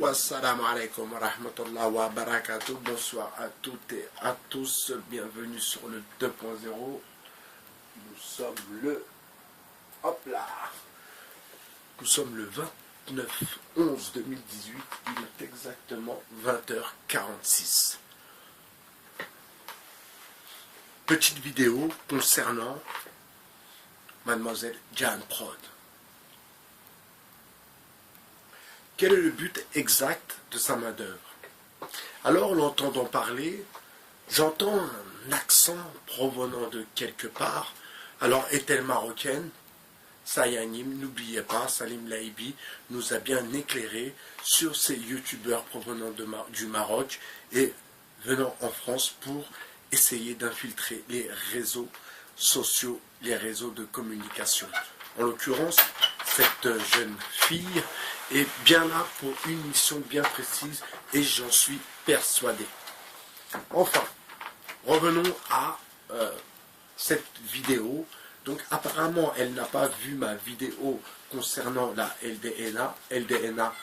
Wassalamu alaikum wa rahmatullahi wa barakatuh. Bonsoir à toutes et à tous. Bienvenue sur le 2.0. Nous sommes le... Hop là. Nous sommes le 29/11/2018. Il est exactement 20h46. Petite vidéo concernant Mademoiselle Jeanne Prod. Quel est le but exact de sa main d'œuvre? Alors, l'entendant parler, j'entends un accent provenant de quelque part. Alors, est-elle marocaine? Sayanim, n'oubliez pas, Salim Laïbi nous a bien éclairé sur ces youtubeurs provenant du Maroc et venant en France pour essayer d'infiltrer les réseaux sociaux, les réseaux de communication. En l'occurrence, cette jeune fille est bien là pour une mission bien précise et j'en suis persuadé. Enfin, revenons à cette vidéo. Donc apparemment, elle n'a pas vu ma vidéo concernant la LDNA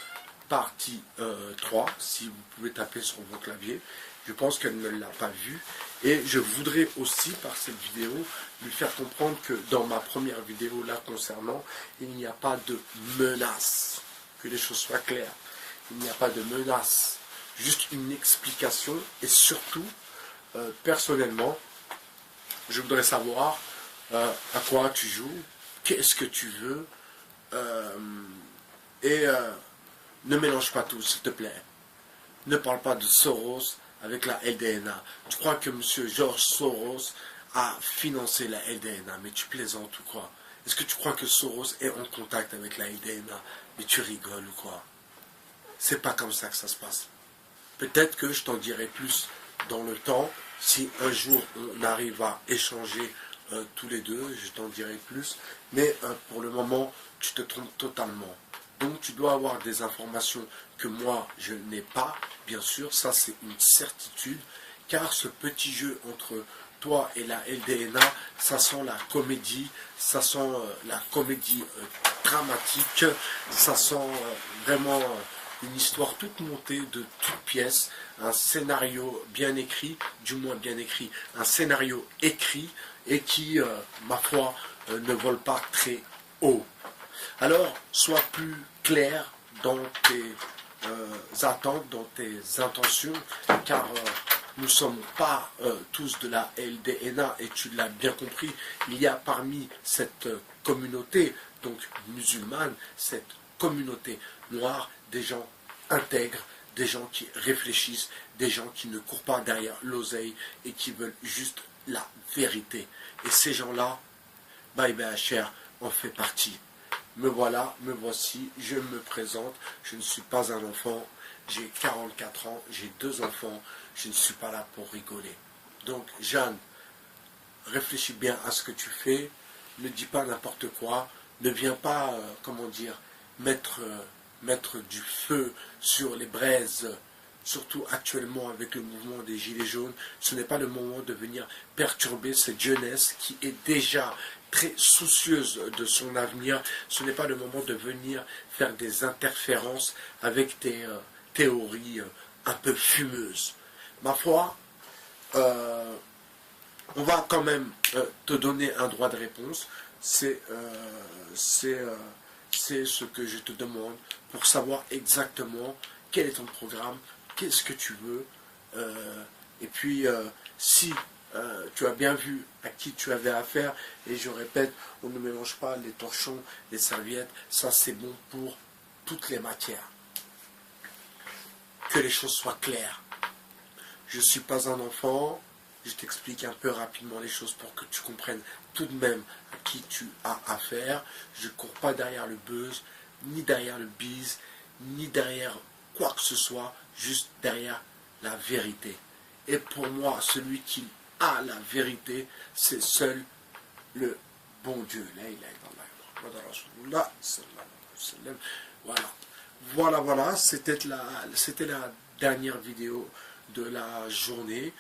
partie 3, si vous pouvez taper sur vos claviers. Je pense qu'elle ne l'a pas vue. Et je voudrais aussi, par cette vidéo, lui faire comprendre que dans ma première vidéo là concernant, il n'y a pas de menace. Que les choses soient claires. Il n'y a pas de menace. Juste une explication. Et surtout, personnellement, je voudrais savoir à quoi tu joues, qu'est-ce que tu veux, ne mélange pas tout, s'il te plaît. Ne parle pas de Soros avec la LDNA. Tu crois que M. George Soros a financé la LDNA, mais tu plaisantes ou quoi? Est-ce que tu crois que Soros est en contact avec la LDNA, mais tu rigoles ou quoi? C'est pas comme ça que ça se passe. Peut-être que je t'en dirai plus dans le temps, si un jour on arrive à échanger tous les deux, je t'en dirai plus, mais pour le moment, tu te trompes totalement. Donc tu dois avoir des informations que moi je n'ai pas, bien sûr, ça c'est une certitude, car ce petit jeu entre toi et la LDNA, ça sent la comédie, ça sent la comédie dramatique, ça sent vraiment une histoire toute montée de toutes pièces, un scénario bien écrit, du moins bien écrit, un scénario écrit et qui, ma foi, ne vole pas très haut. Alors, sois plus clair dans tes attentes, dans tes intentions, car nous ne sommes pas tous de la LDNA, et tu l'as bien compris, il y a parmi cette communauté, donc musulmane, cette communauté noire, des gens intègres, des gens qui réfléchissent, des gens qui ne courent pas derrière l'oseille et qui veulent juste la vérité. Et ces gens-là, Cher en fait partie. Me voilà, me voici, je me présente, je ne suis pas un enfant, j'ai 44 ans, j'ai 2 enfants, je ne suis pas là pour rigoler. Donc Jeanne, réfléchis bien à ce que tu fais, ne dis pas n'importe quoi, ne viens pas, comment dire, mettre du feu sur les braises, surtout actuellement avec le mouvement des Gilets jaunes. Ce n'est pas le moment de venir perturber cette jeunesse qui est déjà très soucieuse de son avenir. Ce n'est pas le moment de venir faire des interférences avec tes théories un peu fumeuses. Ma foi, on va quand même te donner un droit de réponse. C'est ce que je te demande pour savoir exactement quel est ton programme, qu'est-ce que tu veux, et puis si tu as bien vu à qui tu avais affaire, et je répète, on ne mélange pas les torchons, les serviettes, ça c'est bon pour toutes les matières. Que les choses soient claires. Je ne suis pas un enfant, je t'explique un peu rapidement les choses pour que tu comprennes tout de même à qui tu as affaire. Je ne cours pas derrière le buzz, ni derrière le bise, ni derrière quoi que ce soit, juste derrière la vérité. Et pour moi, celui qui a la vérité, c'est seul le bon Dieu. Voilà, c'était la dernière vidéo de la journée.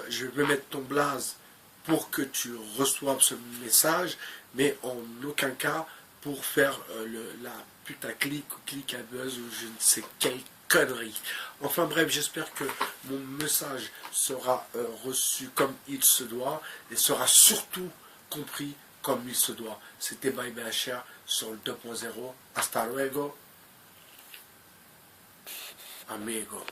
Je vais mettre ton blaze pour que tu reçoives ce message, mais en aucun cas pour faire la putaclic ou clic à buzz ou je ne sais quelle connerie. Enfin bref, j'espère que mon message sera reçu comme il se doit et sera surtout compris comme il se doit. C'était Bye BHR sur le 2.0. Hasta luego, amigo.